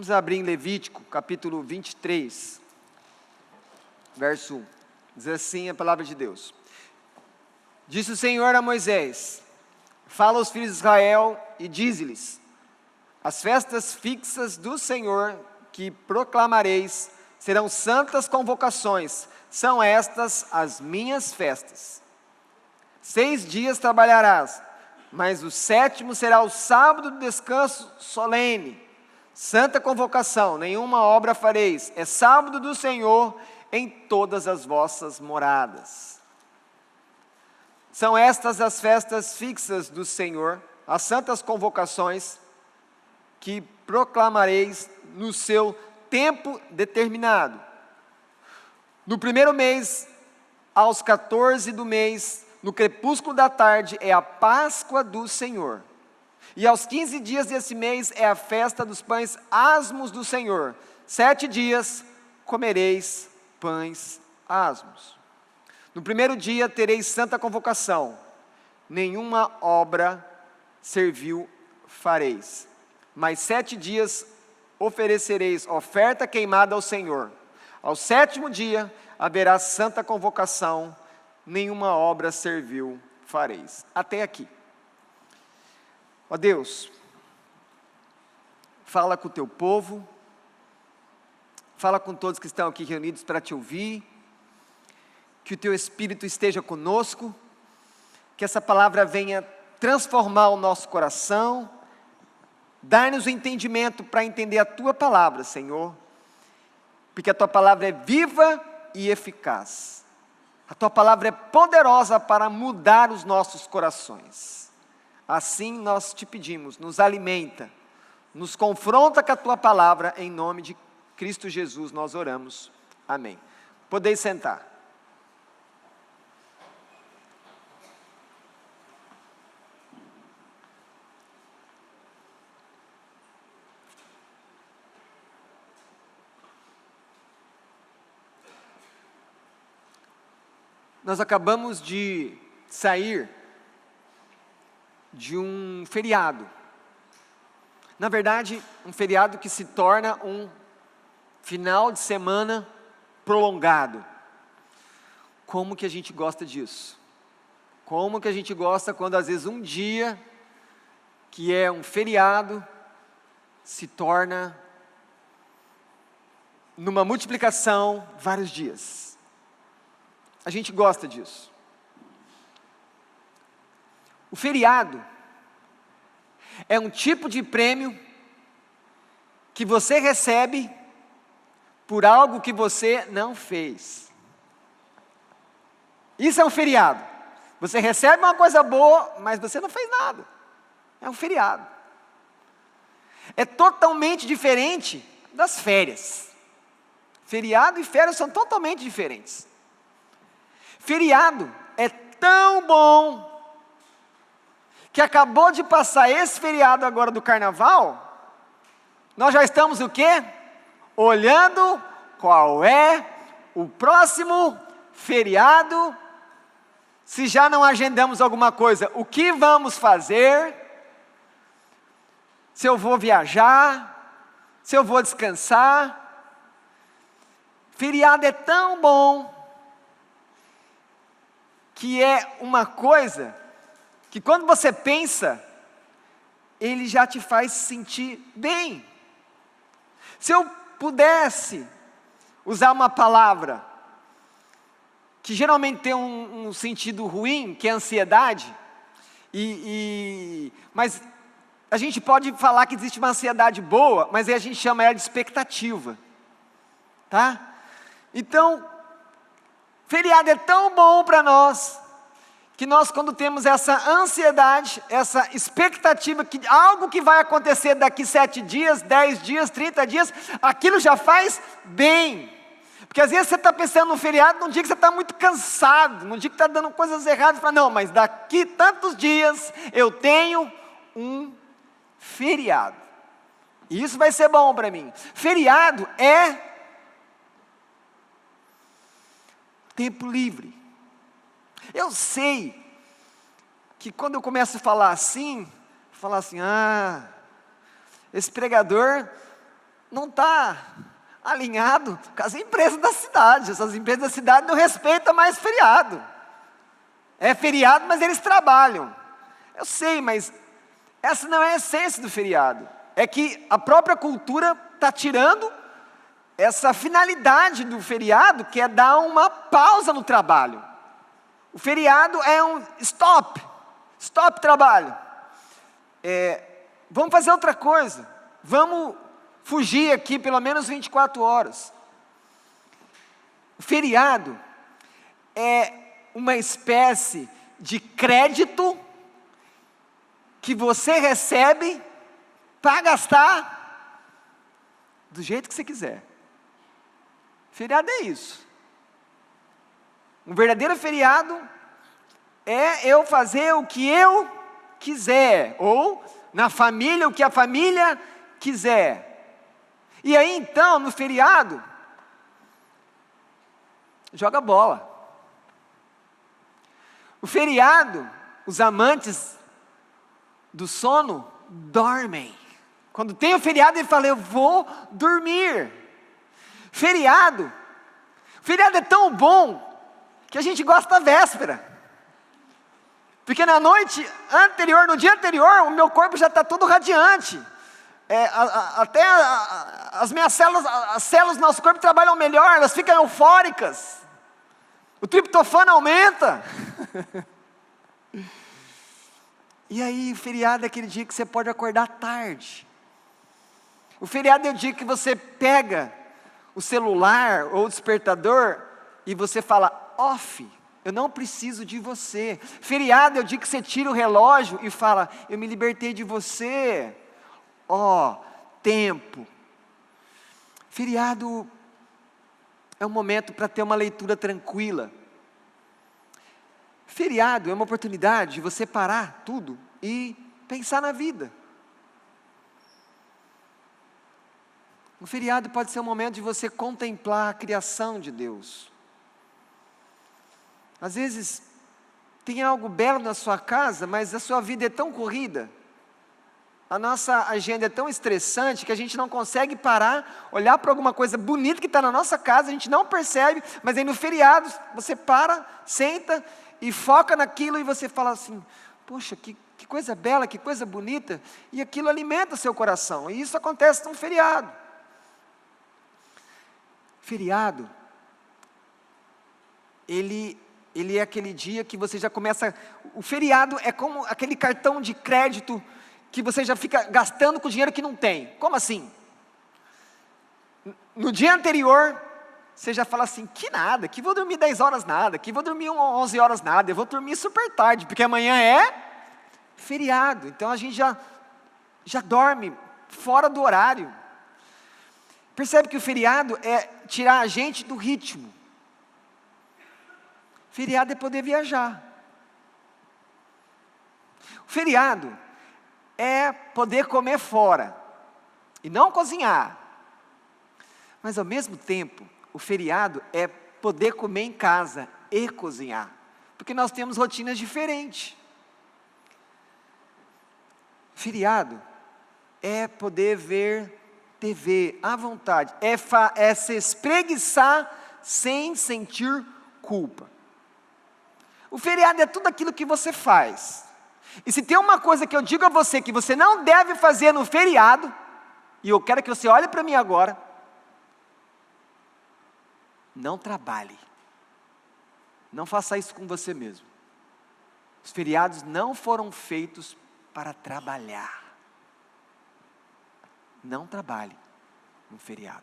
Vamos abrir em Levítico, capítulo 23, verso 1. Diz assim a palavra de Deus. Disse o Senhor a Moisés: fala aos filhos de Israel e dize-lhes: as festas fixas do Senhor que proclamareis serão santas convocações, são estas as minhas festas. 6 dias trabalharás, mas o 7º será o sábado do descanso solene. Santa convocação, nenhuma obra fareis, é sábado do Senhor em todas as vossas moradas. São estas as festas fixas do Senhor, as santas convocações que proclamareis no seu tempo determinado. No primeiro mês, aos 14 do mês, no crepúsculo da tarde, é a Páscoa do Senhor. E aos 15 dias desse mês é a festa dos pães asmos do Senhor. 7 dias comereis pães asmos. No primeiro dia tereis santa convocação, nenhuma obra servil fareis. Mas 7 dias oferecereis oferta queimada ao Senhor. Ao 7º dia haverá santa convocação, nenhuma obra servil fareis. Até aqui. Ó Deus, fala com o teu povo, fala com todos que estão aqui reunidos para te ouvir, que o teu Espírito esteja conosco, que essa palavra venha transformar o nosso coração, dar-nos o entendimento para entender a tua palavra, Senhor, porque a tua palavra é viva e eficaz, a tua palavra é poderosa para mudar os nossos corações. Assim nós te pedimos, nos alimenta, nos confronta com a tua palavra, em nome de Cristo Jesus nós oramos, amém. Podeis sentar. Nós acabamos de sair de um feriado. Na verdade, um feriado que se torna um final de semana prolongado. Como que a gente gosta disso? Como que a gente gosta quando às vezes um dia, que é um feriado, se torna numa multiplicação vários dias. A gente gosta disso. O feriado é um tipo de prêmio que você recebe por algo que você não fez. Isso é um feriado. Você recebe uma coisa boa, mas você não fez nada. É um feriado. É totalmente diferente das férias. Feriado e férias são totalmente diferentes. Feriado é tão bom que acabou de passar esse feriado agora do carnaval, nós já estamos o quê? Olhando qual é o próximo feriado, se já não agendamos alguma coisa, o que vamos fazer, se eu vou viajar, se eu vou descansar. Feriado é tão bom, que é uma coisa que quando você pensa, ele já te faz sentir bem. Se eu pudesse usar uma palavra que geralmente tem um sentido ruim, que é ansiedade, mas a gente pode falar que existe uma ansiedade boa, mas aí a gente chama ela de expectativa, tá? Então, feriado é tão bom para nós, que nós quando temos essa ansiedade, essa expectativa, que algo que vai acontecer daqui 7 dias, 10 dias, 30 dias, aquilo já faz bem. Porque às vezes você está pensando no feriado num dia que você está muito cansado, num dia que está dando coisas erradas, você fala, não, mas daqui tantos dias eu tenho um feriado. E isso vai ser bom para mim. Feriado é tempo livre. Eu sei que quando eu começo a falar assim, esse pregador não está alinhado com as empresas da cidade. Essas empresas da cidade não respeitam mais feriado. É feriado, mas eles trabalham. Eu sei, mas essa não é a essência do feriado. É que a própria cultura está tirando essa finalidade do feriado, que é dar uma pausa no trabalho. O feriado é um stop trabalho. Vamos fazer outra coisa. Vamos fugir aqui pelo menos 24 horas. O feriado é uma espécie de crédito que você recebe para gastar do jeito que você quiser. Feriado é isso. Um verdadeiro feriado é eu fazer o que eu quiser, ou na família o que a família quiser. E aí então, no feriado, joga bola. O feriado, os amantes do sono dormem. Quando tem o feriado, ele fala, eu vou dormir. Feriado é tão bom que a gente gosta da véspera. Porque na noite anterior, no dia anterior, o meu corpo já está todo radiante. Até as minhas células, as células do nosso corpo trabalham melhor, elas ficam eufóricas. O triptofano aumenta. E aí, o feriado é aquele dia que você pode acordar tarde. O feriado é o dia que você pega o celular ou o despertador e você fala, off, eu não preciso de você. Feriado é o dia que você tira o relógio e fala, eu me libertei de você. Tempo. Feriado é um momento para ter uma leitura tranquila. Feriado é uma oportunidade de você parar tudo e pensar na vida. O feriado pode ser um momento de você contemplar a criação de Deus. Às vezes, tem algo belo na sua casa, mas a sua vida é tão corrida, a nossa agenda é tão estressante, que a gente não consegue parar, olhar para alguma coisa bonita que está na nossa casa, a gente não percebe, mas aí no feriado, você para, senta e foca naquilo e você fala assim, poxa, que coisa bela, que coisa bonita, e aquilo alimenta o seu coração, e isso acontece num feriado. Feriado, ele é aquele dia que você já começa, o feriado é como aquele cartão de crédito, que você já fica gastando com dinheiro que não tem. Como assim? No dia anterior, você já fala assim, que nada, que vou dormir 10 horas nada, que vou dormir 11 horas nada, eu vou dormir super tarde, porque amanhã é feriado, então a gente já dorme fora do horário. Percebe que o feriado é tirar a gente do ritmo. Feriado é poder viajar. O feriado é poder comer fora e não cozinhar. Mas ao mesmo tempo, o feriado é poder comer em casa e cozinhar. Porque nós temos rotinas diferentes. Feriado é poder ver TV à vontade, é se espreguiçar sem sentir culpa. O feriado é tudo aquilo que você faz. E se tem uma coisa que eu digo a você que você não deve fazer no feriado, e eu quero que você olhe para mim agora, não trabalhe. Não faça isso com você mesmo. Os feriados não foram feitos para trabalhar. Não trabalhe no feriado.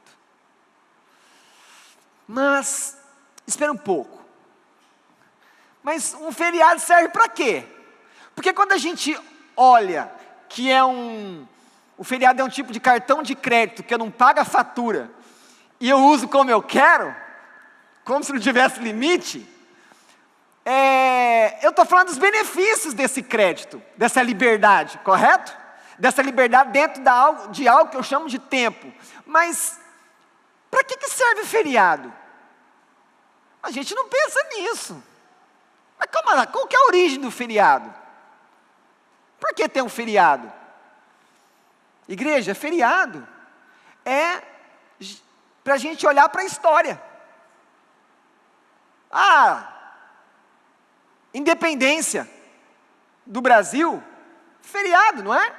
Mas, espera um pouco. Mas um feriado serve para quê? Porque quando a gente olha que o feriado é um tipo de cartão de crédito que eu não pago a fatura e eu uso como eu quero, como se não tivesse limite, eu estou falando dos benefícios desse crédito, dessa liberdade, correto? Dessa liberdade dentro de algo que eu chamo de tempo. Mas, para que serve o feriado? A gente não pensa nisso. Mas calma lá, qual que é a origem do feriado? Por que tem um feriado? Igreja, feriado é para a gente olhar para a história. Independência do Brasil, feriado, não é?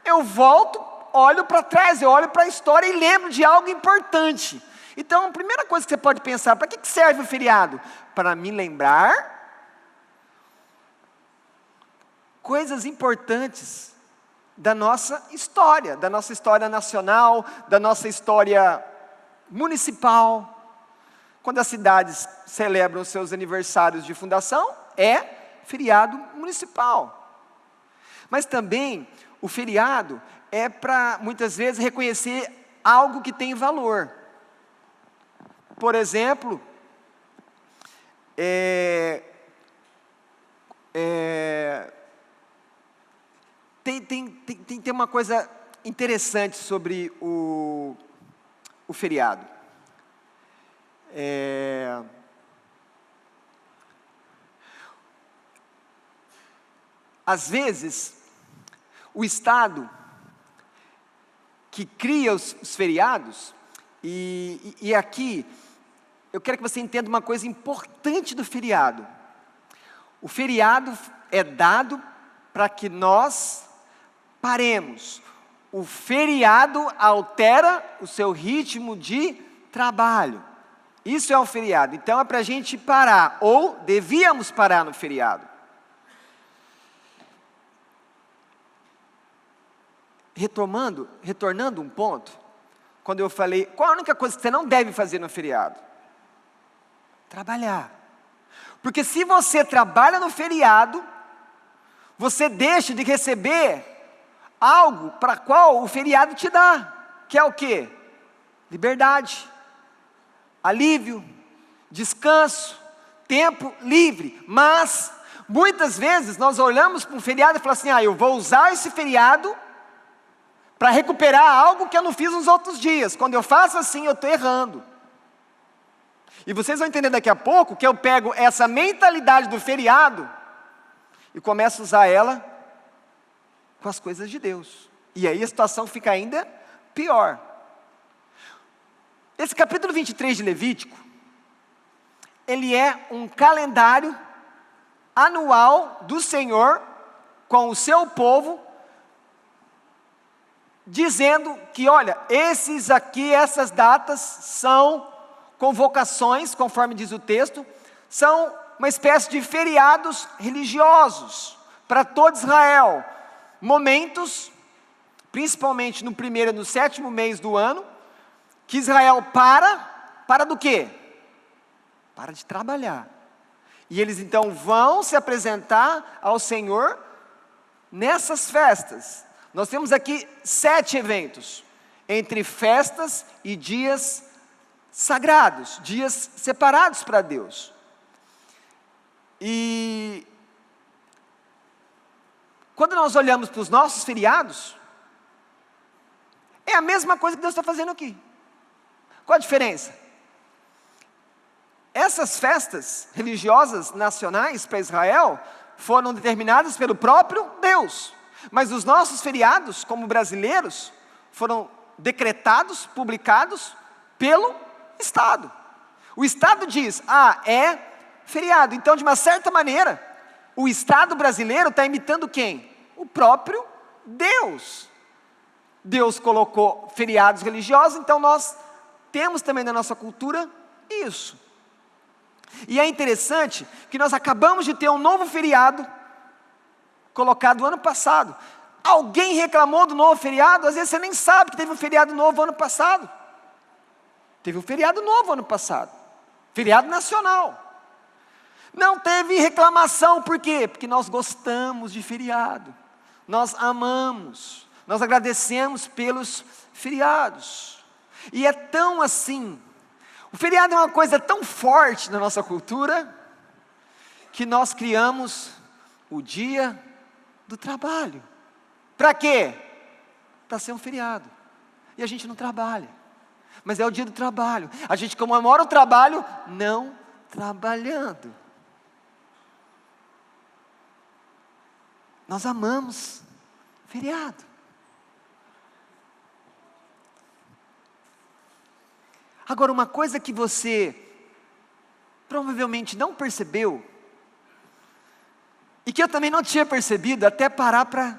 Eu volto, olho para trás, eu olho para a história e lembro de algo importante. Então, a primeira coisa que você pode pensar, para que serve o feriado? Para me lembrar coisas importantes da nossa história nacional, da nossa história municipal. Quando as cidades celebram os seus aniversários de fundação, é feriado municipal. Mas também, o feriado é para, muitas vezes, reconhecer algo que tem valor. Por exemplo, tem uma coisa interessante sobre o feriado. Às vezes, o Estado que cria os feriados, e aqui, eu quero que você entenda uma coisa importante do feriado. O feriado é dado para que nós paremos. O feriado altera o seu ritmo de trabalho. Isso é um feriado. Então é para a gente parar, ou devíamos parar no feriado. Retornando um ponto, quando eu falei, qual a única coisa que você não deve fazer no feriado? Trabalhar. Porque se você trabalha no feriado, você deixa de receber algo para qual o feriado te dá, que é o quê? Liberdade, alívio, descanso, tempo livre. Mas, muitas vezes, nós olhamos para um feriado e falamos assim, eu vou usar esse feriado para recuperar algo que eu não fiz nos outros dias. Quando eu faço assim, eu estou errando. E vocês vão entender daqui a pouco que eu pego essa mentalidade do feriado e começo a usar ela com as coisas de Deus. E aí a situação fica ainda pior. Esse capítulo 23 de Levítico, ele é um calendário anual do Senhor com o seu povo, dizendo que, olha, essas datas são convocações, conforme diz o texto, são uma espécie de feriados religiosos para todo Israel. Momentos, principalmente no primeiro e no sétimo mês do ano, que Israel para do quê? Para de trabalhar. E eles então vão se apresentar ao Senhor nessas festas. Nós temos aqui 7 eventos, entre festas e dias sagrados, dias separados para Deus. E quando nós olhamos para os nossos feriados, é a mesma coisa que Deus está fazendo aqui. Qual a diferença? Essas festas religiosas nacionais para Israel foram determinadas pelo próprio Deus. Mas os nossos feriados, como brasileiros, foram decretados, publicados pelo Estado. O Estado diz, é feriado. Então, de uma certa maneira, o Estado brasileiro está imitando quem? O próprio Deus. Deus colocou feriados religiosos, então nós temos também na nossa cultura isso. E é interessante que nós acabamos de ter um novo feriado colocado ano passado. Alguém reclamou do novo feriado? Às vezes você nem sabe que teve um feriado novo ano passado. Teve um feriado novo ano passado. Feriado nacional. Não teve reclamação, por quê? Porque nós gostamos de feriado. Nós amamos. Nós agradecemos pelos feriados. E é tão assim. O feriado é uma coisa tão forte na nossa cultura, que nós criamos o dia do trabalho. Para quê? Para ser um feriado. E a gente não trabalha. Mas é o dia do trabalho. A gente comemora o trabalho não trabalhando. Nós amamos feriado. Agora, uma coisa que você provavelmente não percebeu, e que eu também não tinha percebido, até parar para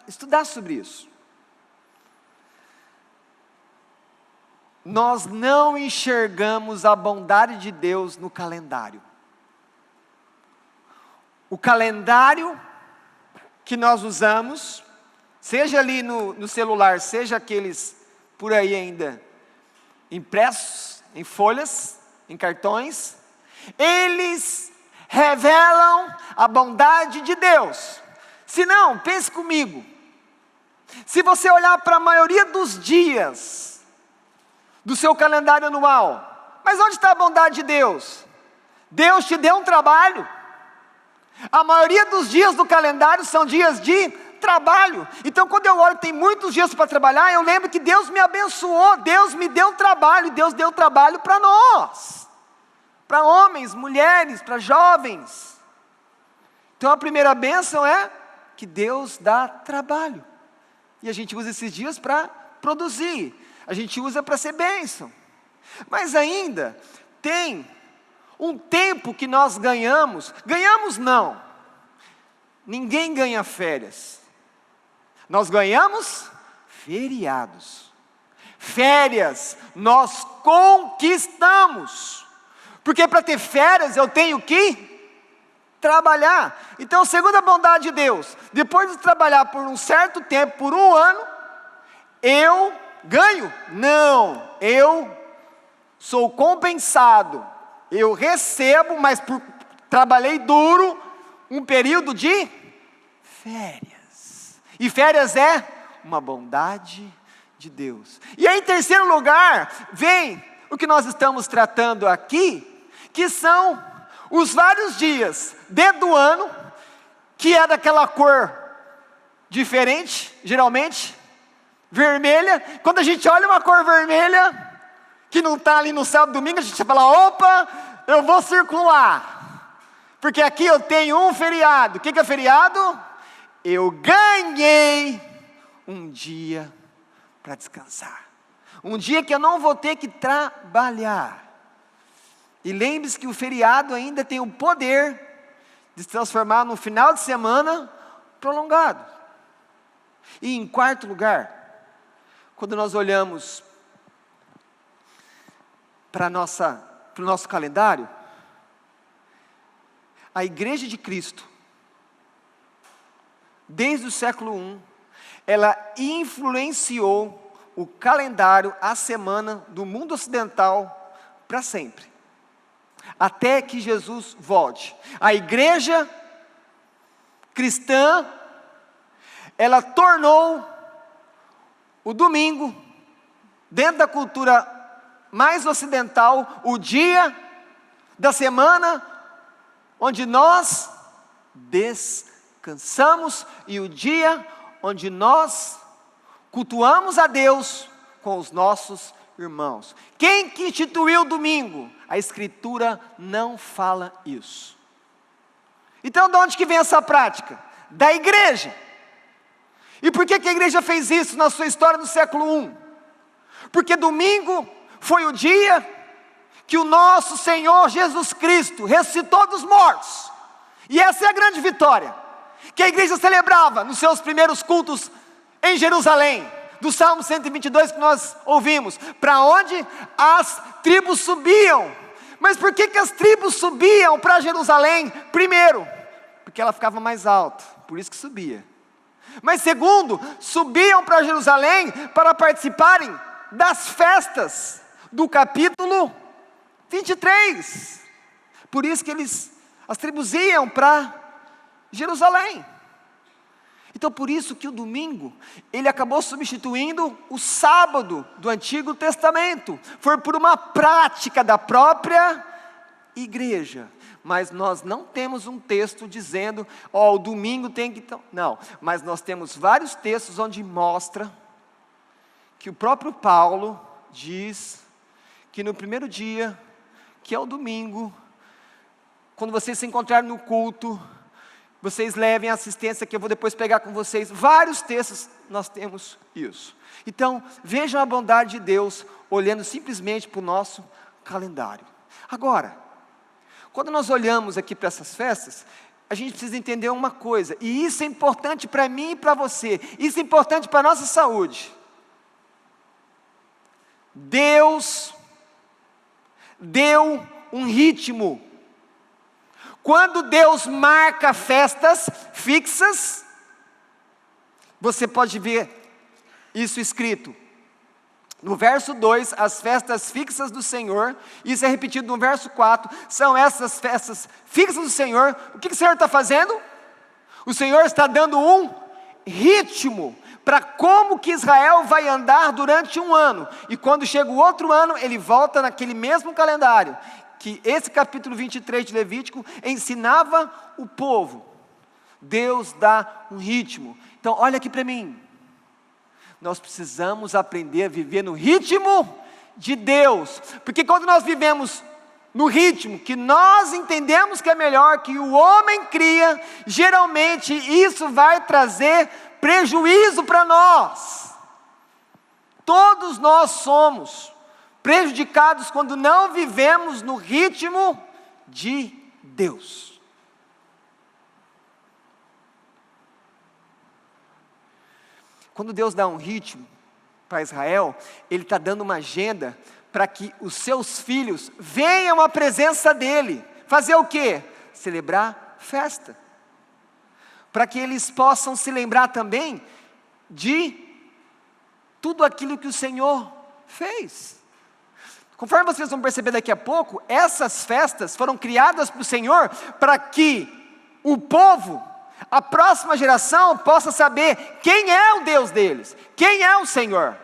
estudar sobre isso. Nós não enxergamos a bondade de Deus no calendário. O calendário que nós usamos, seja ali no celular, seja aqueles por aí ainda impressos em folhas, em cartões, eles revelam a bondade de Deus. Se não, pense comigo, se você olhar para a maioria dos dias do seu calendário anual, mas onde está a bondade de Deus? Deus te deu um trabalho. A maioria dos dias do calendário são dias de trabalho. Então quando eu olho, tem muitos dias para trabalhar, eu lembro que Deus me abençoou, Deus me deu trabalho, Deus deu trabalho para nós, para homens, mulheres, para jovens. Então a primeira bênção é que Deus dá trabalho, e a gente usa esses dias para produzir, a gente usa para ser bênção. Mas ainda tem um tempo que nós ganhamos não, ninguém ganha férias, nós ganhamos feriados. Férias nós conquistamos, porque para ter férias eu tenho que trabalhar. Então, segundo a bondade de Deus, depois de trabalhar por um certo tempo, por um ano, eu ganho? Não, eu sou compensado, eu recebo, mas trabalhei duro, um período de férias. E férias é uma bondade de Deus. E aí, em terceiro lugar, vem o que nós estamos tratando aqui, que são os vários dias dentro do ano, que é daquela cor diferente, geralmente, vermelha. Quando a gente olha uma cor vermelha, que não está ali no céu do domingo, a gente fala, opa, eu vou circular, porque aqui eu tenho um feriado. O que é feriado? Eu ganhei um dia para descansar, um dia que eu não vou ter que trabalhar. E lembre-se que o feriado ainda tem o poder de se transformar num final de semana prolongado. E em quarto lugar, quando nós olhamos para o nosso calendário, a Igreja de Cristo, desde o século I, ela influenciou o calendário, a semana do mundo ocidental para sempre, até que Jesus volte. A igreja cristã, ela tornou o domingo, dentro da cultura mais ocidental, o dia da semana onde nós descansamos e o dia onde nós cultuamos a Deus com os nossos irmãos. Quem que instituiu o domingo? A Escritura não fala isso. Então de onde que vem essa prática? Da igreja. E por que a igreja fez isso na sua história do século I? Porque domingo foi o dia que o nosso Senhor Jesus Cristo ressuscitou dos mortos. E essa é a grande vitória que a igreja celebrava nos seus primeiros cultos em Jerusalém, do Salmo 122 que nós ouvimos, para onde as tribos subiam. Mas por que as tribos subiam para Jerusalém? Primeiro, porque ela ficava mais alta, por isso que subia. Mas segundo, subiam para Jerusalém para participarem das festas do capítulo 23. Por isso que as tribos iam para Jerusalém. Então por isso que o domingo, ele acabou substituindo o sábado do Antigo Testamento. Foi por uma prática da própria igreja. Mas nós não temos um texto dizendo, o domingo tem que... Não, mas nós temos vários textos onde mostra que o próprio Paulo diz que no primeiro dia, que é o domingo, quando vocês se encontrarem no culto, vocês levem a assistência que eu vou depois pegar com vocês. Vários textos nós temos isso. Então, vejam a bondade de Deus, olhando simplesmente para o nosso calendário. Agora, quando nós olhamos aqui para essas festas, a gente precisa entender uma coisa, e isso é importante para mim e para você, isso é importante para a nossa saúde. Deus deu um ritmo. Quando Deus marca festas fixas, você pode ver isso escrito no verso 2, as festas fixas do Senhor. Isso é repetido no verso 4, são essas festas fixas do Senhor. O que o Senhor está fazendo? O Senhor está dando um ritmo para como que Israel vai andar durante um ano, e quando chega o outro ano, ele volta naquele mesmo calendário, que esse capítulo 23 de Levítico ensinava o povo. Deus dá um ritmo. Então olha aqui para mim, nós precisamos aprender a viver no ritmo de Deus, porque quando nós vivemos no ritmo que nós entendemos que é melhor, que o homem cria, geralmente isso vai trazer prejuízo para nós. Todos nós somos prejudicados quando não vivemos no ritmo de Deus. Quando Deus dá um ritmo para Israel, Ele está dando uma agenda para que os seus filhos venham à presença dEle. Fazer o quê? Celebrar festa. Para que eles possam se lembrar também de tudo aquilo que o Senhor fez. Conforme vocês vão perceber daqui a pouco, essas festas foram criadas para o Senhor, para que o povo, a próxima geração, possa saber quem é o Deus deles, quem é o Senhor.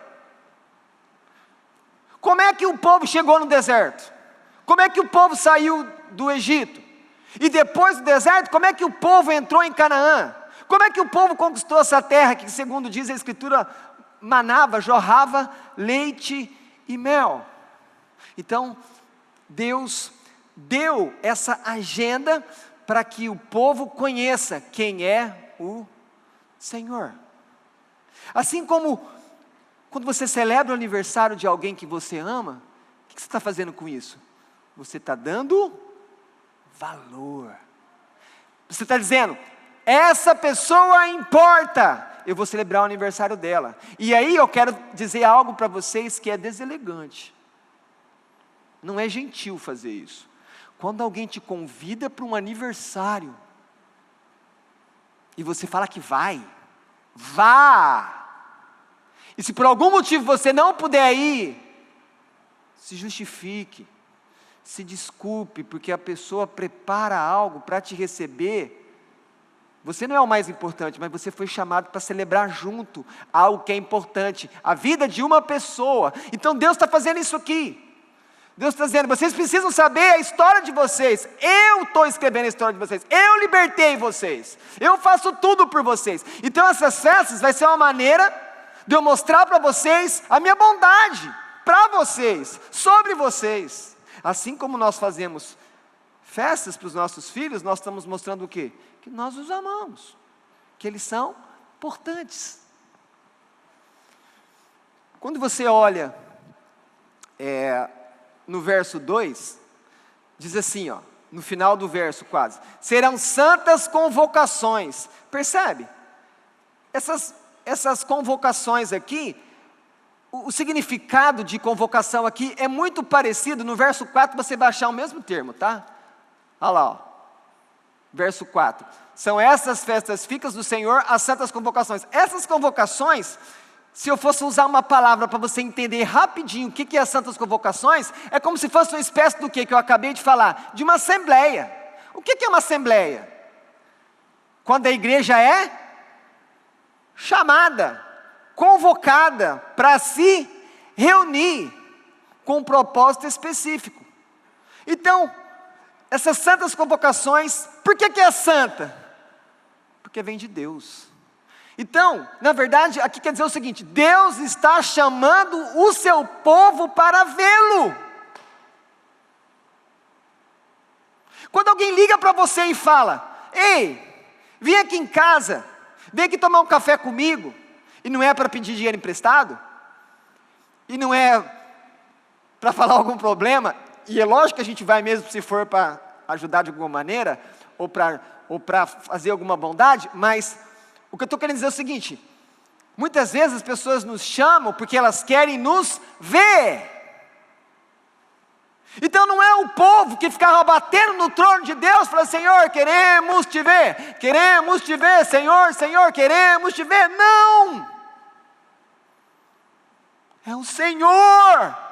Como é que o povo chegou no deserto? Como é que o povo saiu do Egito? E depois do deserto, como é que o povo entrou em Canaã? Como é que o povo conquistou essa terra que, segundo diz a Escritura, manava, jorrava leite e mel? Então, Deus deu essa agenda para que o povo conheça quem é o Senhor. Assim como quando você celebra o aniversário de alguém que você ama, o que você está fazendo com isso? Você está dando valor. Você está dizendo, essa pessoa importa, eu vou celebrar o aniversário dela. E aí eu quero dizer algo para vocês que é deselegante. Não é gentil fazer isso. Quando alguém te convida para um aniversário, e você fala que vai, vá. E se por algum motivo você não puder ir, se justifique, se desculpe, porque a pessoa prepara algo para te receber. Você não é o mais importante, mas você foi chamado para celebrar junto algo que é importante, a vida de uma pessoa. Então Deus está fazendo isso aqui. Deus está dizendo, vocês precisam saber a história de vocês. Eu estou escrevendo a história de vocês. Eu libertei vocês. Eu faço tudo por vocês. Então essas festas vai ser uma maneira de eu mostrar para vocês a minha bondade, para vocês, sobre vocês. Assim como nós fazemos festas para os nossos filhos, nós estamos mostrando o quê? Que nós os amamos, que eles são importantes. Quando você olha no verso 2, diz assim, no final do verso quase, serão santas convocações. Percebe? Essas convocações aqui, o significado de convocação aqui é muito parecido. No verso 4 você vai achar o mesmo termo, tá? Olha lá, verso 4, são essas festas fixas do Senhor, as santas convocações. Essas convocações, se eu fosse usar uma palavra para você entender rapidinho o que é as santas convocações, é como se fosse uma espécie do que eu acabei de falar, de uma assembleia. O que é uma assembleia? Quando a igreja é chamada, convocada para se reunir com um propósito específico. Então, essas santas convocações, por que é santa? Porque vem de Deus. Então, na verdade, aqui quer dizer o seguinte, Deus está chamando o seu povo para vê-lo. Quando alguém liga para você e fala, ei, vem aqui em casa, vem aqui tomar um café comigo, e não é para pedir dinheiro emprestado, e não é para falar algum problema, e é lógico que a gente vai mesmo se for para ajudar de alguma maneira, ou para fazer alguma bondade, mas o que eu estou querendo dizer é o seguinte: muitas vezes as pessoas nos chamam porque elas querem nos ver. Então não é o povo que ficava batendo no trono de Deus, falando: Senhor, queremos te ver, Senhor, Senhor, queremos te ver. Não! É o Senhor.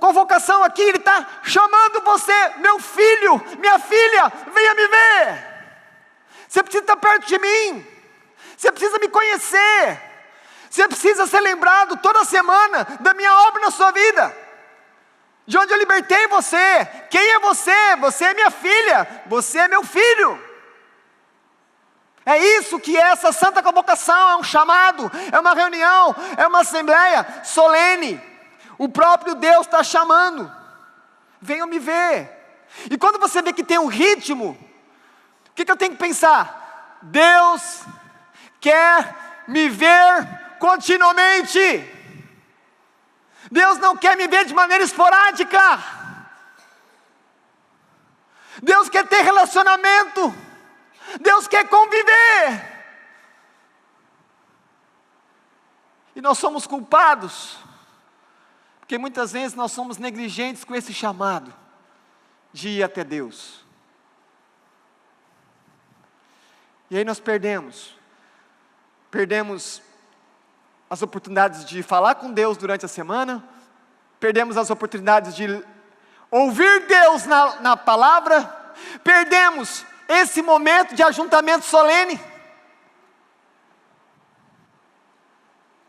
Convocação aqui, Ele está chamando você: meu filho, minha filha, venha me ver. Você precisa estar perto de mim, você precisa me conhecer, você precisa ser lembrado toda semana da minha obra na sua vida, de onde eu libertei você. Quem é você? Você é minha filha, você é meu filho. É isso que é essa santa convocação, é um chamado, é uma reunião, é uma assembleia solene. O próprio Deus está chamando: venham me ver. E quando você vê que tem um ritmo, o que eu tenho que pensar? Deus quer me ver continuamente. Deus não quer me ver de maneira esporádica. Deus quer ter relacionamento. Deus quer conviver. E nós somos culpados, porque muitas vezes nós somos negligentes com esse chamado de ir até Deus. E aí nós perdemos as oportunidades de falar com Deus durante a semana, perdemos as oportunidades de ouvir Deus na palavra, perdemos esse momento de ajuntamento solene.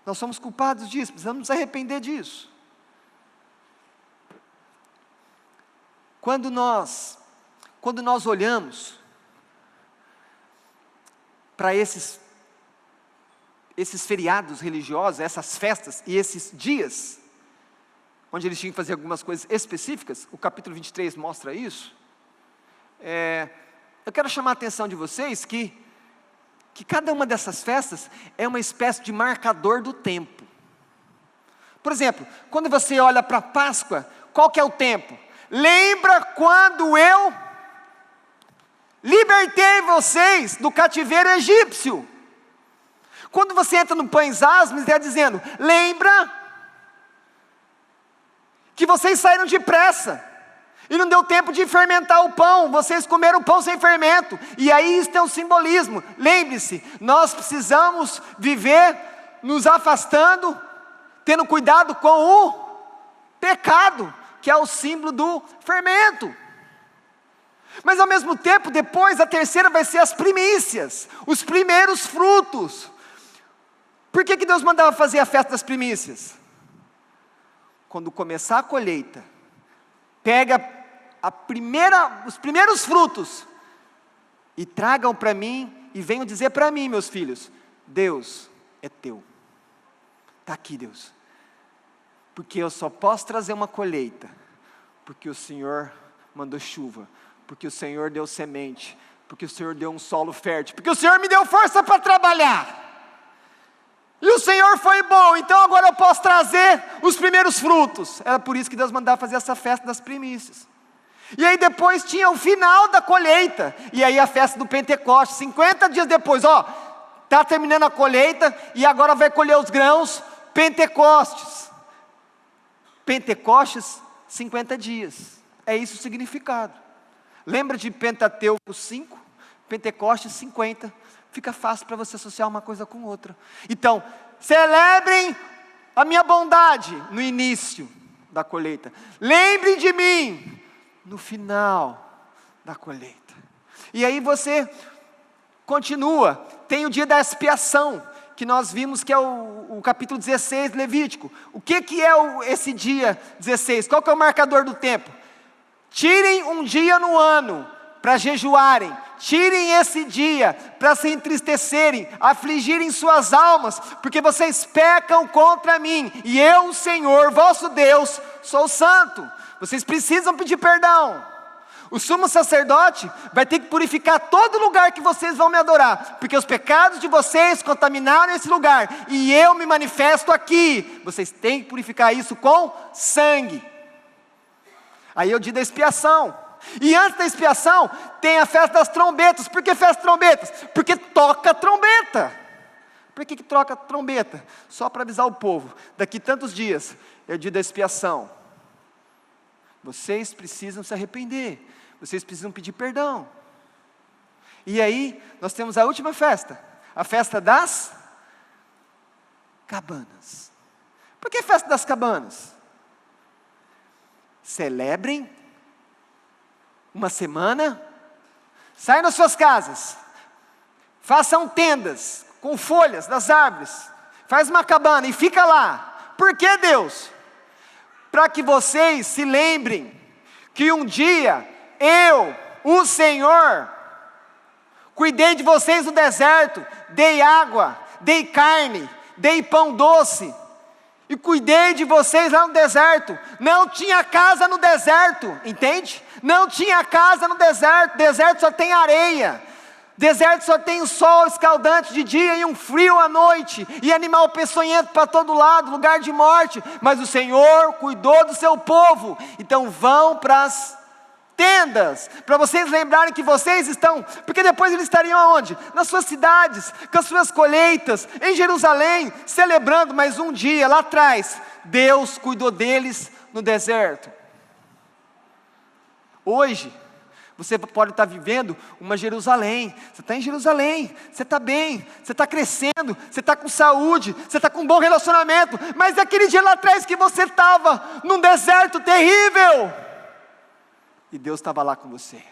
Nós somos culpados disso, precisamos nos arrepender disso. Quando nós olhamos para esses feriados religiosos, essas festas e esses dias, onde eles tinham que fazer algumas coisas específicas, o capítulo 23 mostra isso. Eu quero chamar a atenção de vocês que cada uma dessas festas é uma espécie de marcador do tempo. Por exemplo, quando você olha para a Páscoa, qual que é o tempo? Lembra quando eu libertei vocês do cativeiro egípcio? Quando você entra no Pães Asmos, ele está dizendo: lembra que vocês saíram depressa, e não deu tempo de fermentar o pão, vocês comeram pão sem fermento, e aí isso tem um simbolismo. Lembre-se, nós precisamos viver nos afastando, tendo cuidado com o pecado, que é o símbolo do fermento. Mas ao mesmo tempo, depois a terceira vai ser as primícias, os primeiros frutos. Por que Deus mandava fazer a festa das primícias? Quando começar a colheita, pega os primeiros frutos e tragam para mim, e venham dizer para mim, meus filhos: Deus é teu, está aqui Deus, porque eu só posso trazer uma colheita, porque o Senhor mandou chuva, porque o Senhor deu semente, porque o Senhor deu um solo fértil, porque o Senhor me deu força para trabalhar, e o Senhor foi bom, então agora eu posso trazer os primeiros frutos. Era por isso que Deus mandava fazer essa festa das primícias. E aí depois tinha o final da colheita, e aí a festa do Pentecostes, 50 dias depois, está terminando a colheita, e agora vai colher os grãos. Pentecostes, 50 dias, é isso o significado. Lembra de Pentateuco 5, Pentecostes 50, fica fácil para você associar uma coisa com outra. Então, celebrem a minha bondade no início da colheita, lembrem de mim no final da colheita. E aí você continua, tem o dia da expiação, que nós vimos que é o capítulo 16 de Levítico. O que é esse dia 16? Qual que é o marcador do tempo? Tirem um dia no ano para jejuarem, tirem esse dia para se entristecerem, afligirem suas almas, porque vocês pecam contra mim, e eu, o Senhor, vosso Deus, sou santo. Vocês precisam pedir perdão. O sumo sacerdote vai ter que purificar todo lugar que vocês vão me adorar, porque os pecados de vocês contaminaram esse lugar, e eu me manifesto aqui. Vocês têm que purificar isso com sangue. Aí é o dia da expiação. E antes da expiação, tem a festa das trombetas. Por que festa das trombetas? Porque toca trombeta. Por que troca trombeta? Só para avisar o povo, daqui tantos dias é o dia da expiação. Vocês precisam se arrepender, vocês precisam pedir perdão. E aí, nós temos a última festa, a festa das cabanas. Por que festa das cabanas? Celebrem uma semana, saiam das suas casas, façam tendas com folhas das árvores, faz uma cabana e fica lá. Por que, Deus? Para que vocês se lembrem que um dia eu, o Senhor, cuidei de vocês no deserto, dei água, dei carne, dei pão doce, e cuidei de vocês lá no deserto. Não tinha casa no deserto, entende? Não tinha casa no deserto. Deserto só tem areia, deserto só tem o sol escaldante de dia e um frio à noite, e animal peçonhento para todo lado, lugar de morte. Mas o Senhor cuidou do seu povo. Então vão para as tendas, para vocês lembrarem que vocês estão, porque depois eles estariam aonde? Nas suas cidades, com as suas colheitas, em Jerusalém, celebrando. Mas um dia lá atrás, Deus cuidou deles no deserto. Hoje, você pode estar vivendo uma Jerusalém. Você está em Jerusalém, você está bem, você está crescendo, você está com saúde, você está com um bom relacionamento. Mas aquele dia lá atrás que você estava num deserto terrível, e Deus estava lá com você.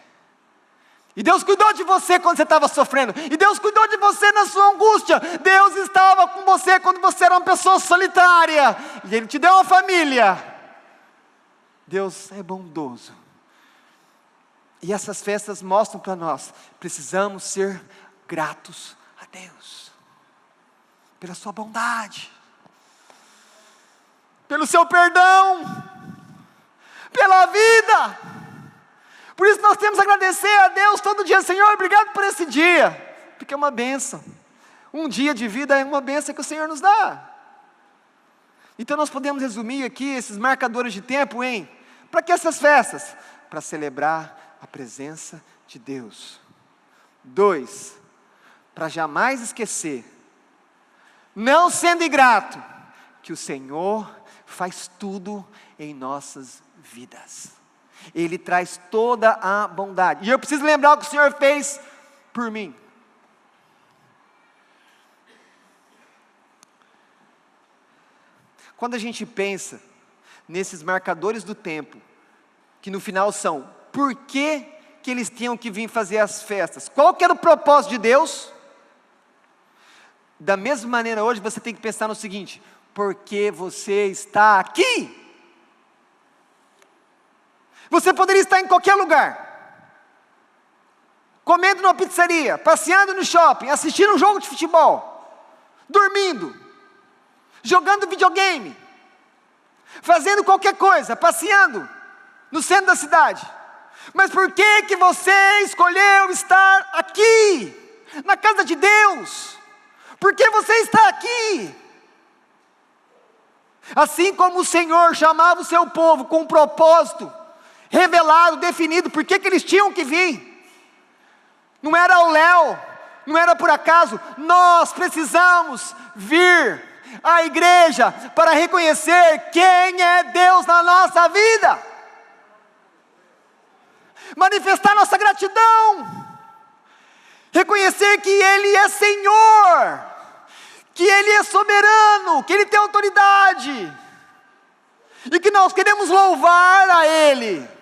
E Deus cuidou de você quando você estava sofrendo. E Deus cuidou de você na sua angústia. Deus estava com você quando você era uma pessoa solitária. E Ele te deu uma família. Deus é bondoso. E essas festas mostram para nós, precisamos ser gratos a Deus, pela sua bondade, pelo seu perdão, pela vida. Por isso nós temos que agradecer a Deus todo dia. Senhor, obrigado por esse dia, porque é uma bênção. Um dia de vida é uma bênção que o Senhor nos dá. Então nós podemos resumir aqui esses marcadores de tempo em, para que essas festas? Para celebrar a presença de Deus. 2, para jamais esquecer, não sendo ingrato, que o Senhor faz tudo em nossas vidas. Ele traz toda a bondade. E eu preciso lembrar o que o Senhor fez por mim. Quando a gente pensa nesses marcadores do tempo, que no final são, por que que eles tinham que vir fazer as festas? Qual que era o propósito de Deus? Da mesma maneira hoje você tem que pensar no seguinte, porque você está aqui? Você poderia estar em qualquer lugar, comendo numa pizzaria, passeando no shopping, assistindo um jogo de futebol, dormindo, jogando videogame, fazendo qualquer coisa, passeando no centro da cidade. Mas por que que você escolheu estar aqui, na casa de Deus? Por que você está aqui? Assim como o Senhor chamava o seu povo com um propósito revelado, definido, por que que eles tinham que vir? Não era ao léu, não era por acaso. Nós precisamos vir à igreja para reconhecer quem é Deus na nossa vida, manifestar nossa gratidão, reconhecer que Ele é Senhor, que Ele é soberano, que Ele tem autoridade, e que nós queremos louvar a Ele.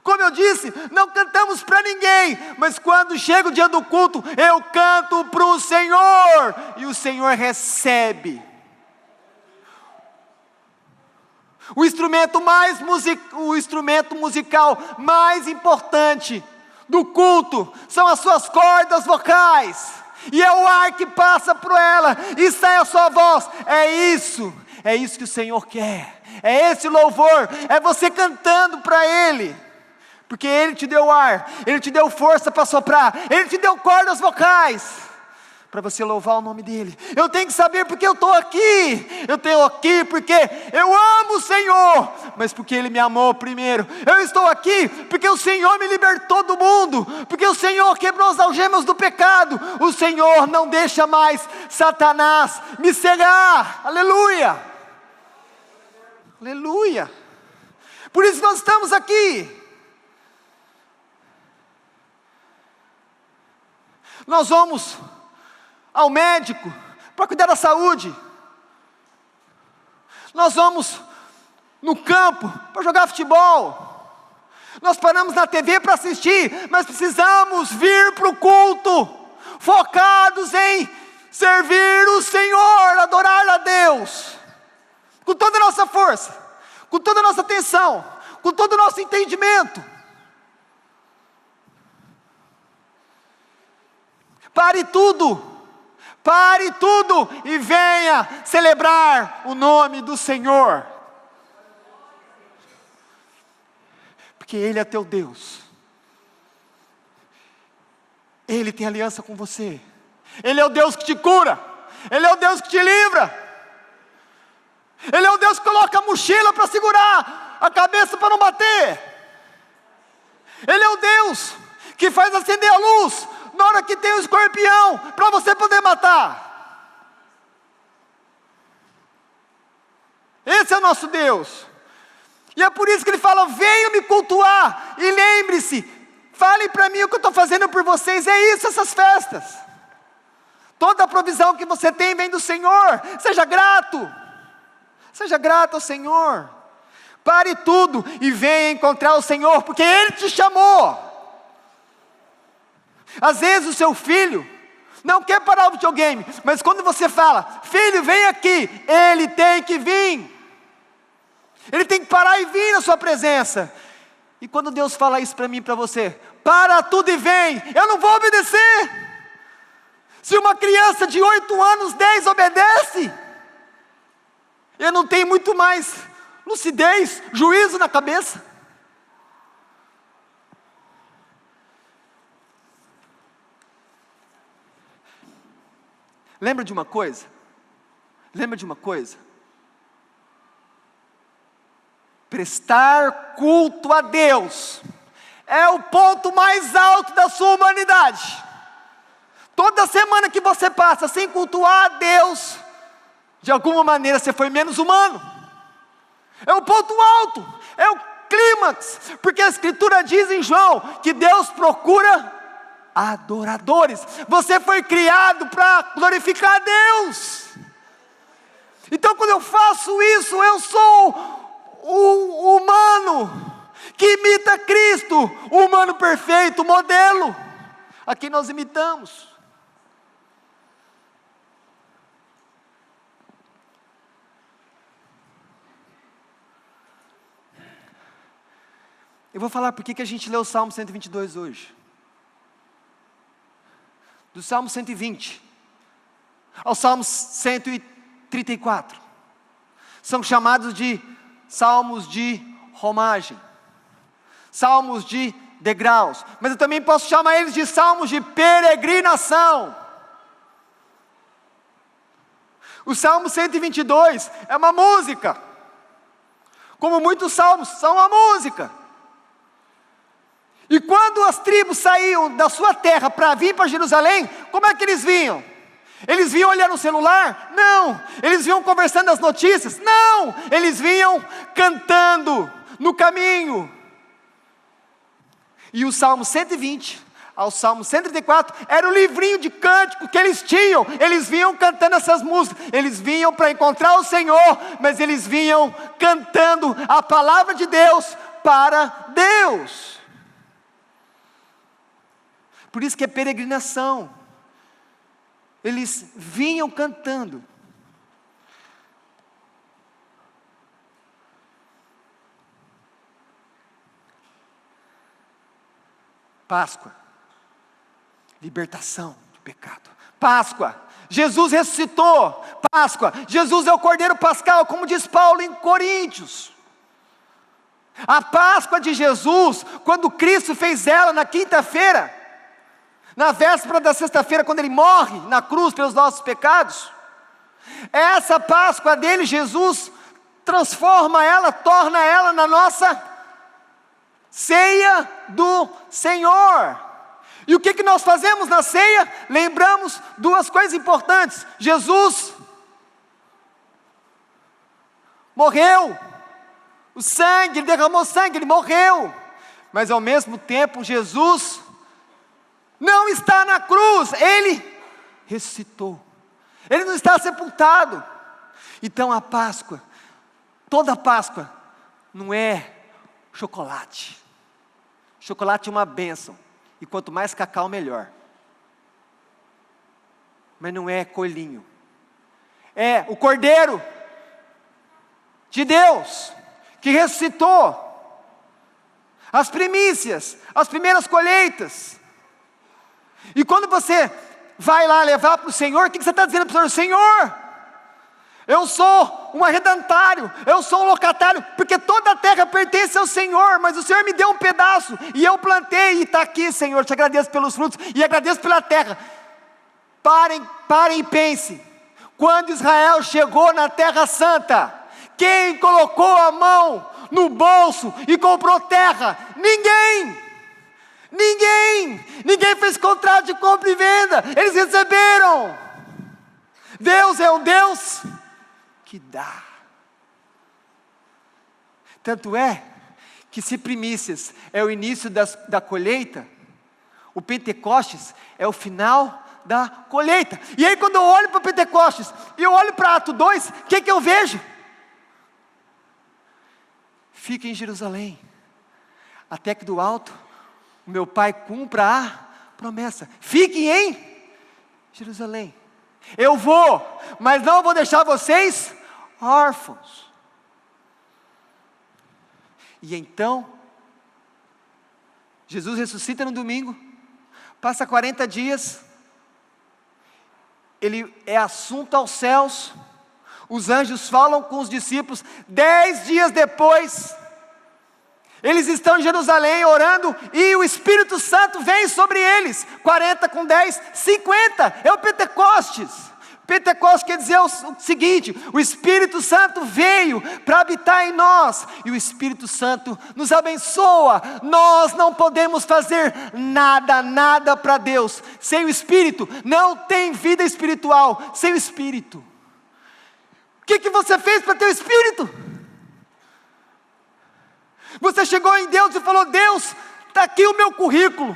Como eu disse, não cantamos para ninguém, mas quando chega o dia do culto, eu canto para o Senhor, e o Senhor recebe. O instrumento musical mais importante do culto são as suas cordas vocais, e é o ar que passa por ela, e sai a sua voz. É isso que o Senhor quer, é esse louvor, é você cantando para Ele, Porque Ele te deu ar, Ele te deu força para soprar, Ele te deu cordas vocais, para você louvar o nome dEle. Eu tenho que saber porque eu estou aqui. Eu estou aqui porque eu amo o Senhor, mas porque Ele me amou primeiro. Eu estou aqui porque o Senhor me libertou do mundo, porque o Senhor quebrou as algemas do pecado. O Senhor não deixa mais Satanás me cegar. Aleluia, aleluia. Por isso nós estamos aqui. Nós vamos ao médico para cuidar da saúde. Nós vamos no campo para jogar futebol. Nós paramos na TV para assistir, mas precisamos vir para o culto, focados em servir o Senhor, adorar a Deus, com toda a nossa força, com toda a nossa atenção, com todo o nosso entendimento. Pare tudo e venha celebrar o nome do Senhor. Porque Ele é teu Deus. Ele tem aliança com você. Ele é o Deus que te cura. Ele é o Deus que te livra. Ele é o Deus que coloca a mochila para segurar a cabeça para não bater. Ele é o Deus que faz acender a luz na hora que tem um escorpião, para você poder matar. Esse é o nosso Deus. E é por isso que Ele fala: venham me cultuar, e lembre-se, falem para mim o que eu estou fazendo por vocês. É isso, essas festas. Toda a provisão que você tem vem do Senhor. Seja grato ao Senhor. Pare tudo e venha encontrar o Senhor, porque Ele te chamou. Às vezes o seu filho não quer parar o videogame, mas quando você fala: filho, vem aqui, ele tem que vir. Ele tem que parar e vir na sua presença. E quando Deus fala isso para mim e para você: para tudo e vem, eu não vou obedecer. Se uma criança de 8 anos, 10 obedece, eu não tenho muito mais lucidez, juízo na cabeça. Lembra de uma coisa? Prestar culto a Deus é o ponto mais alto da sua humanidade. Toda semana que você passa sem cultuar a Deus, de alguma maneira você foi menos humano. É o ponto alto, é o clímax, porque a Escritura diz em João que Deus procura adoradores. Você foi criado para glorificar a Deus. Então quando eu faço isso, eu sou o humano que imita Cristo, o humano perfeito, o modelo a quem nós imitamos. Eu vou falar por que a gente leu o Salmo 122 hoje. Do Salmo 120 ao Salmo 134, são chamados de salmos de romagem, salmos de degraus, mas eu também posso chamar eles de salmos de peregrinação. O Salmo 122 é uma música, como muitos salmos são uma música. E quando as tribos saíam da sua terra para vir para Jerusalém, como é que eles vinham? Eles vinham olhando no celular? Não. Eles vinham conversando as notícias? Não. Eles vinham cantando no caminho. E o Salmo 120 ao Salmo 134 era o livrinho de cântico que eles tinham. Eles vinham cantando essas músicas. Eles vinham para encontrar o Senhor, mas eles vinham cantando a palavra de Deus para Deus. Por isso que é peregrinação. Eles vinham cantando. Páscoa, libertação do pecado. Páscoa, Jesus ressuscitou. Páscoa, Jesus é o Cordeiro Pascal, como diz Paulo em Coríntios. A Páscoa de Jesus, quando Cristo fez ela na quinta-feira, na véspera da sexta-feira, quando Ele morre na cruz pelos nossos pecados, essa Páscoa dele, Jesus, transforma ela, torna ela na nossa ceia do Senhor. E o que nós fazemos na ceia? Lembramos duas coisas importantes. Jesus morreu, o sangue, Ele derramou sangue, Ele morreu, mas ao mesmo tempo Jesus não está na cruz, Ele ressuscitou, Ele não está sepultado. Então a Páscoa, toda a Páscoa, não é chocolate. Chocolate é uma bênção, e quanto mais cacau melhor. Mas não é coelhinho, é o Cordeiro de Deus, que ressuscitou, as primícias, as primeiras colheitas. E quando você vai lá levar para o Senhor, o que você está dizendo para o Senhor? Senhor, eu sou um arrendatário, eu sou um locatário, porque toda a terra pertence ao Senhor, mas o Senhor me deu um pedaço, e eu plantei, e está aqui, Senhor, te agradeço pelos frutos, e agradeço pela terra. Parem e pensem, quando Israel chegou na Terra Santa, quem colocou a mão no bolso e comprou terra? Ninguém fez contrato de compra e venda, eles receberam. Deus é um Deus que dá. Tanto é que se primícias é o início da colheita, o Pentecostes é o final da colheita. E aí quando eu olho para o Pentecostes e eu olho para Atos 2, o que eu vejo? Fique em Jerusalém, até que do alto o meu Pai cumpra a promessa. Fiquem em Jerusalém. Eu vou, mas não vou deixar vocês órfãos. E então, Jesus ressuscita no domingo, passa 40 dias, Ele é assunto aos céus, os anjos falam com os discípulos. 10 dias depois, eles estão em Jerusalém orando, e o Espírito Santo vem sobre eles. 40 com 10, 50, é o Pentecostes. Pentecostes quer dizer o seguinte: o Espírito Santo veio para habitar em nós, e o Espírito Santo nos abençoa. Nós não podemos fazer nada para Deus sem o Espírito. Não tem vida espiritual sem o Espírito. O que você fez para ter o Espírito? Você chegou em Deus e falou: Deus, está aqui o meu currículo,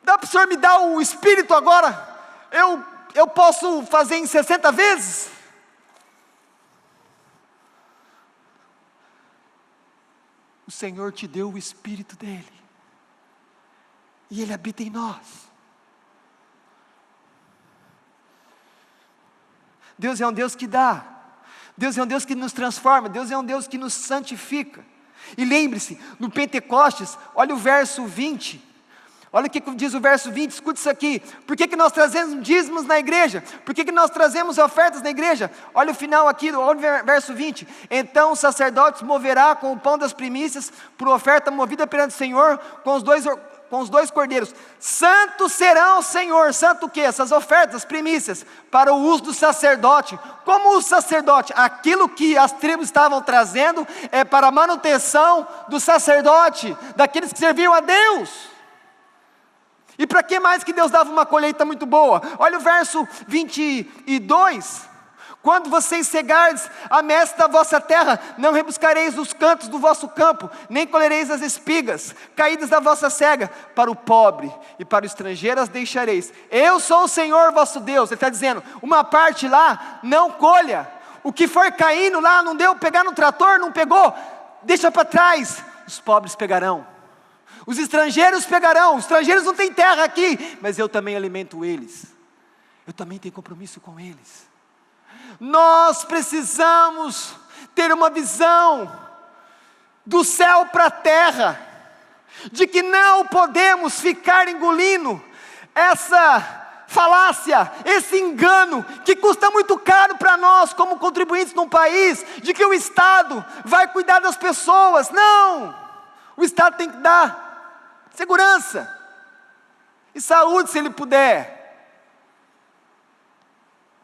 dá para o Senhor me dar o Espírito agora? Eu posso fazer em 60 vezes? O Senhor te deu o Espírito dEle, e Ele habita em nós. Deus é um Deus que dá, Deus é um Deus que nos transforma, Deus é um Deus que nos santifica. E lembre-se, no Pentecostes, olha o verso 20, olha o que diz o verso 20, escute isso aqui. Por que nós trazemos dízimos na igreja? Por que nós trazemos ofertas na igreja? Olha o final aqui, olha o verso 20. Então o sacerdote moverá com o pão das primícias, por oferta movida perante o Senhor, com os dois cordeiros. Santos serão ao Senhor. Santo o quê? Essas ofertas, as primícias, para o uso do sacerdote. Como o sacerdote? Aquilo que as tribos estavam trazendo é para a manutenção do sacerdote, daqueles que serviam a Deus. E para que mais que Deus dava uma colheita muito boa? Olha o verso 22. Quando vocês cegardes a messe da vossa terra, não rebuscareis os cantos do vosso campo, nem colhereis as espigas caídas da vossa cega. Para o pobre e para o estrangeiro as deixareis. Eu sou o Senhor vosso Deus. Ele está dizendo, uma parte lá não colha, o que for caindo lá, não deu pegar no trator, não pegou, deixa para trás, os pobres pegarão. Os estrangeiros pegarão. Os estrangeiros não têm terra aqui, mas eu também alimento eles, eu também tenho compromisso com eles. Nós precisamos ter uma visão do céu para a terra, de que não podemos ficar engolindo essa falácia, esse engano, que custa muito caro para nós, como contribuintes num país, de que o Estado vai cuidar das pessoas. Não! O Estado tem que dar segurança e saúde, se ele puder.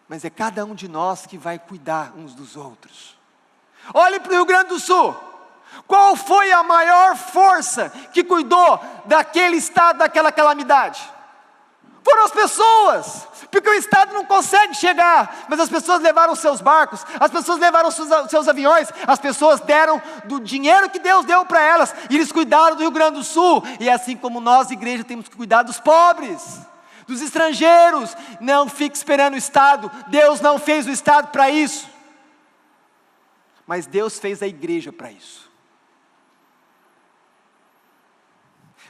Mas é cada um de nós que vai cuidar uns dos outros. Olhe para o Rio Grande do Sul. Qual foi a maior força que cuidou daquele estado, daquela calamidade? Foram as pessoas, porque o Estado não consegue chegar, mas as pessoas levaram seus barcos, as pessoas levaram seus aviões, as pessoas deram do dinheiro que Deus deu para elas, e eles cuidaram do Rio Grande do Sul. E é assim como nós, igreja, temos que cuidar dos pobres, dos estrangeiros. Não fique esperando o Estado, Deus não fez o Estado para isso, mas Deus fez a igreja para isso.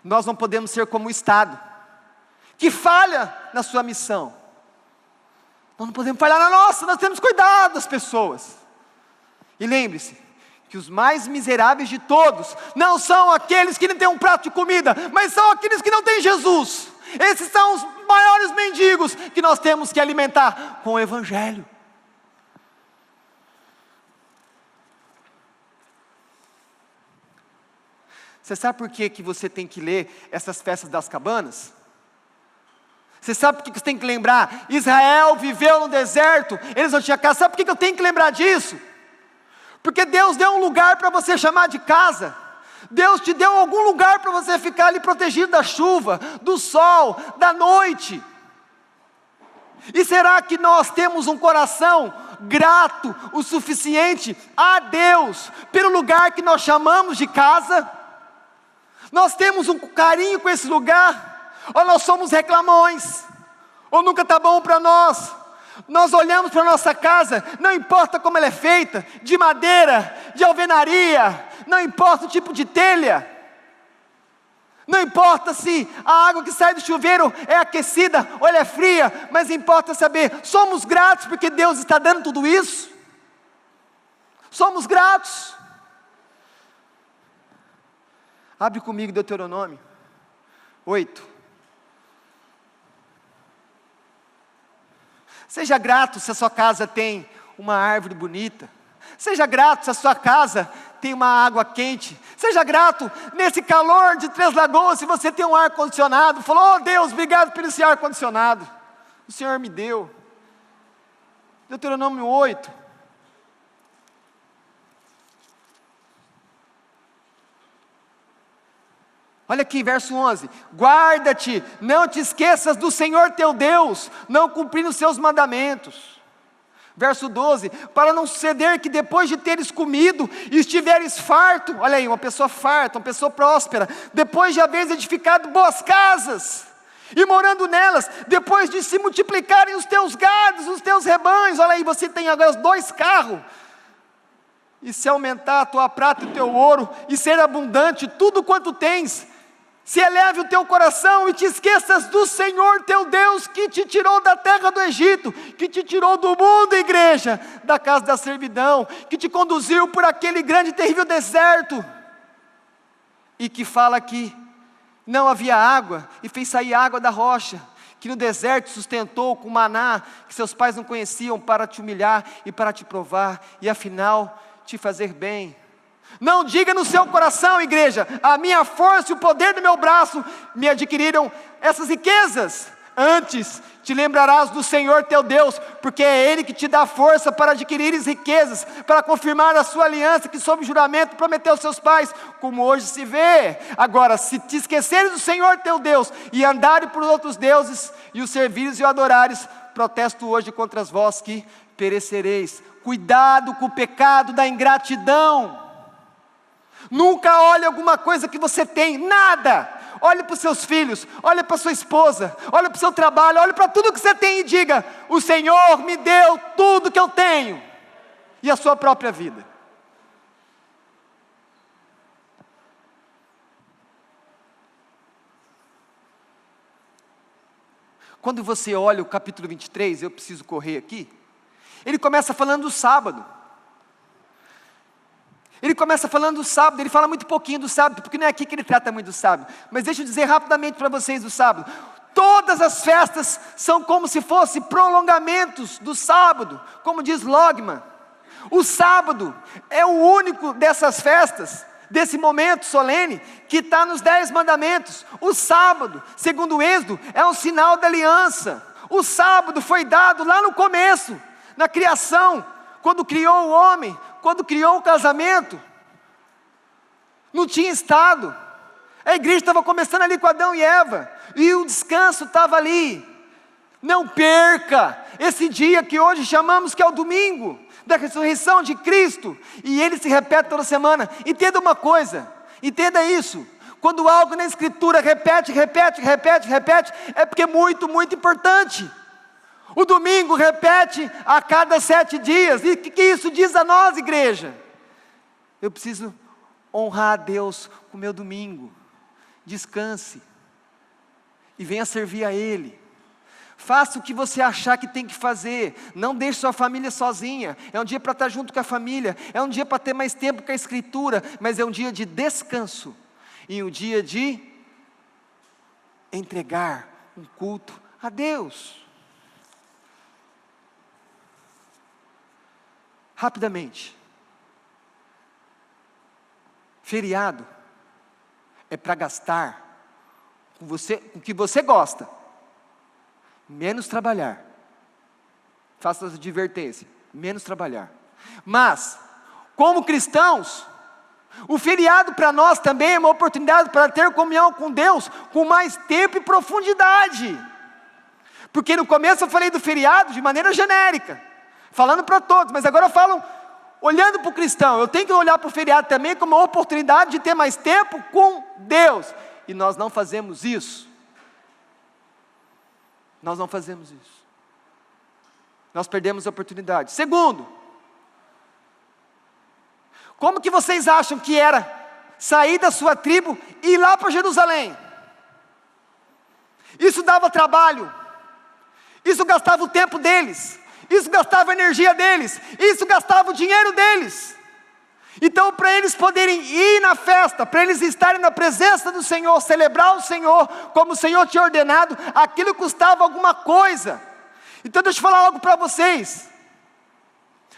Nós não podemos ser como o Estado, que falha na sua missão. Nós não podemos falhar na nossa, nós temos que cuidar das pessoas. E lembre-se, que os mais miseráveis de todos, não são aqueles que não têm um prato de comida, mas são aqueles que não têm Jesus. Esses são os maiores mendigos, que nós temos que alimentar com o Evangelho. Você sabe por que você tem que ler essas festas das cabanas? Você sabe por que você tem que lembrar? Israel viveu no deserto, eles não tinham casa. Sabe por que eu tenho que lembrar disso? Porque Deus deu um lugar para você chamar de casa. Deus te deu algum lugar para você ficar ali protegido da chuva, do sol, da noite. E será que nós temos um coração grato o suficiente a Deus pelo lugar que nós chamamos de casa? Nós temos um carinho com esse lugar? Ou nós somos reclamões? Ou nunca está bom para nós? Nós olhamos para a nossa casa, não importa como ela é feita, de madeira, de alvenaria, não importa o tipo de telha, não importa se a água que sai do chuveiro é aquecida ou ela é fria, mas importa saber, somos gratos porque Deus está dando tudo isso? Somos gratos? Abre comigo Deuteronômio 8. Seja grato se a sua casa tem uma árvore bonita. Seja grato se a sua casa tem uma água quente. Seja grato nesse calor de Três Lagoas se você tem um ar-condicionado. Falou, oh Deus, obrigado por esse ar-condicionado. O Senhor me deu. Deuteronômio 8. Olha aqui, verso 11, guarda-te, não te esqueças do Senhor teu Deus, não cumprindo os seus mandamentos. Verso 12, para não suceder que depois de teres comido e estiveres farto, olha aí, uma pessoa farta, uma pessoa próspera, depois de haveres edificado boas casas, e morando nelas, depois de se multiplicarem os teus gados, os teus rebanhos, olha aí, você tem agora 2 carros, e se aumentar a tua prata e o teu ouro, e ser abundante tudo quanto tens, se eleve o teu coração e te esqueças do Senhor teu Deus, que te tirou da terra do Egito, que te tirou do mundo, igreja, da casa da servidão, que te conduziu por aquele grande e terrível deserto, e que fala que não havia água, e fez sair água da rocha, que no deserto sustentou com maná, que seus pais não conheciam, para te humilhar e para te provar, e afinal te fazer bem. Não diga no seu coração, igreja, a minha força e o poder do meu braço me adquiriram essas riquezas. Antes te lembrarás do Senhor teu Deus, porque é Ele que te dá força para adquirires riquezas, para confirmar a sua aliança que sob juramento prometeu aos seus pais, como hoje se vê. Agora, se te esqueceres do Senhor teu Deus, e andares por outros deuses, e os servires e o adorares, protesto hoje contra vós que perecereis. Cuidado com o pecado da ingratidão. Nunca olhe alguma coisa que você tem, nada. Olhe para os seus filhos, olhe para a sua esposa, olhe para o seu trabalho, olhe para tudo que você tem e diga, o Senhor me deu tudo que eu tenho, e a sua própria vida. Quando você olha o capítulo 23, eu preciso correr aqui, ele começa falando do sábado. Ele começa falando do sábado, ele fala muito pouquinho do sábado, porque não é aqui que ele trata muito do sábado. Mas deixa eu dizer rapidamente para vocês do sábado. Todas as festas são como se fossem prolongamentos do sábado, como diz Logman. O sábado é o único dessas festas, desse momento solene, que está nos 10 mandamentos. O sábado, segundo o Êxodo, é um sinal da aliança. O sábado foi dado lá no começo, na criação, quando criou o homem, quando criou o casamento. Não tinha estado. A igreja estava começando ali com Adão e Eva, e o descanso estava ali. Não perca esse dia que hoje chamamos que é o domingo da ressurreição de Cristo, e ele se repete toda semana. Entenda uma coisa, entenda isso: quando algo na Escritura repete, é porque é muito, muito importante. O domingo repete a cada 7 dias, e o que isso diz a nós, igreja? Eu preciso honrar a Deus com o meu domingo. Descanse e venha servir a Ele. Faça o que você achar que tem que fazer. Não deixe sua família sozinha. É um dia para estar junto com a família. É um dia para ter mais tempo com a Escritura. Mas é um dia de descanso. E um dia de entregar um culto a Deus. Rapidamente. Feriado é para gastar com o que você gosta, menos trabalhar. Faça essa advertência, menos trabalhar. Mas, como cristãos, o feriado para nós também é uma oportunidade para ter comunhão com Deus, com mais tempo e profundidade. Porque no começo eu falei do feriado de maneira genérica, falando para todos, mas agora eu falo olhando para o cristão. Eu tenho que olhar para o feriado também como uma oportunidade de ter mais tempo com Deus. E nós não fazemos isso. Nós não fazemos isso. Nós perdemos a oportunidade. Segundo, como que vocês acham que era sair da sua tribo e ir lá para Jerusalém? Isso dava trabalho. Isso gastava o tempo deles. Isso gastava a energia deles. Isso gastava o dinheiro deles. Então, para eles poderem ir na festa, para eles estarem na presença do Senhor, celebrar o Senhor, como o Senhor tinha ordenado, aquilo custava alguma coisa. Então deixa eu falar algo para vocês.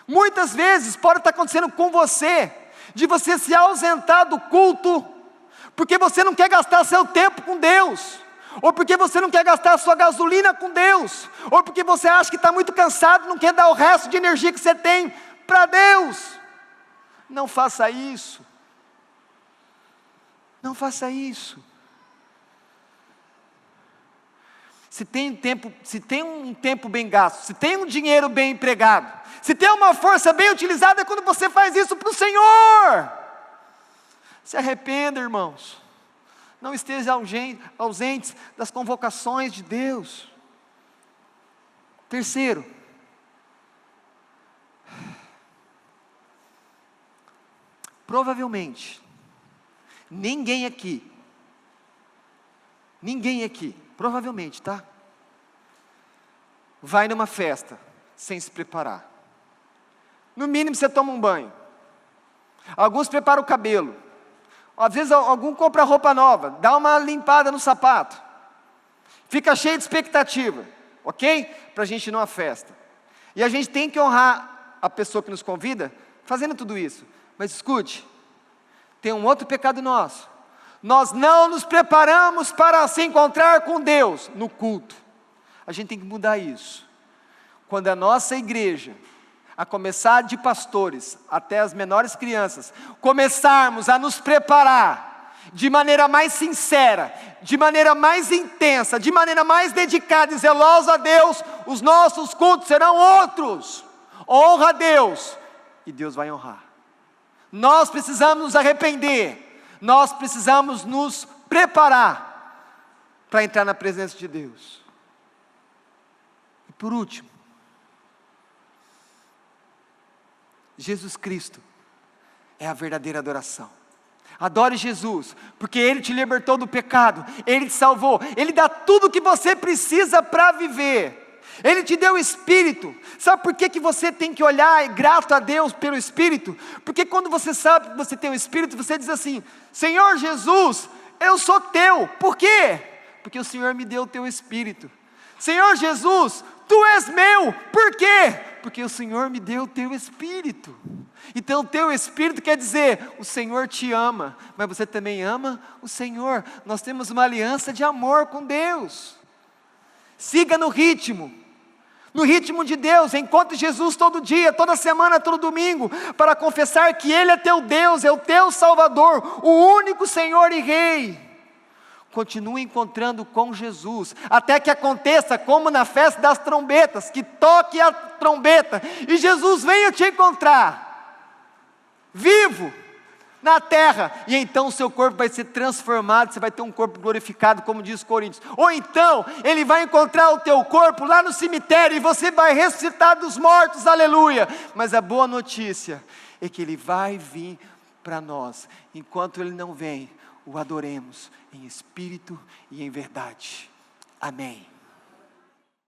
Muitas vezes pode estar acontecendo com você, de você se ausentar do culto, porque você não quer gastar seu tempo com Deus, ou porque você não quer gastar sua gasolina com Deus, ou porque você acha que está muito cansado, não quer dar o resto de energia que você tem para Deus. Não faça isso. Não faça isso. Se tem um tempo bem gasto, se tem um dinheiro bem empregado, se tem uma força bem utilizada, é quando você faz isso para o Senhor. Se arrependa, irmãos. Não esteja ausentes das convocações de Deus. Terceiro, provavelmente, ninguém aqui, provavelmente, tá? Vai numa festa sem se preparar. No mínimo você toma um banho. Alguns preparam o cabelo. Às vezes algum compra roupa nova, dá uma limpada no sapato. Fica cheio de expectativa, ok? Para a gente ir numa festa. E a gente tem que honrar a pessoa que nos convida fazendo tudo isso. Mas escute, tem um outro pecado nosso. Nós não nos preparamos para se encontrar com Deus no culto. A gente tem que mudar isso. Quando a nossa igreja, a começar de pastores até as menores crianças, começarmos a nos preparar de maneira mais sincera, de maneira mais intensa, de maneira mais dedicada e zelosa a Deus, os nossos cultos serão outros. Honra a Deus e Deus vai honrar. Nós precisamos nos arrepender. Nós precisamos nos preparar para entrar na presença de Deus. E por último, Jesus Cristo é a verdadeira adoração. Adore Jesus, porque Ele te libertou do pecado, Ele te salvou, Ele dá tudo o que você precisa para viver. Ele te deu o Espírito. Sabe por que você tem que olhar grato a Deus pelo Espírito? Porque quando você sabe que você tem o Espírito, você diz assim: Senhor Jesus, eu sou teu. Por quê? Porque o Senhor me deu o teu Espírito. Senhor Jesus, tu és meu. Por quê? Porque o Senhor me deu o teu Espírito. Então o teu Espírito quer dizer, o Senhor te ama, mas você também ama o Senhor. Nós temos uma aliança de amor com Deus. Siga no ritmo de Deus. Encontre Jesus todo dia, toda semana, todo domingo, para confessar que Ele é teu Deus, é o teu Salvador, o único Senhor e Rei. Continue encontrando com Jesus, até que aconteça como na festa das trombetas, que toque a trombeta, e Jesus venha te encontrar, vivo, na terra, e então o seu corpo vai ser transformado, você vai ter um corpo glorificado, como diz Coríntios. Ou então, Ele vai encontrar o teu corpo lá no cemitério, e você vai ressuscitar dos mortos, aleluia. Mas a boa notícia é que Ele vai vir para nós. Enquanto Ele não vem, o adoremos em espírito e em verdade. Amém.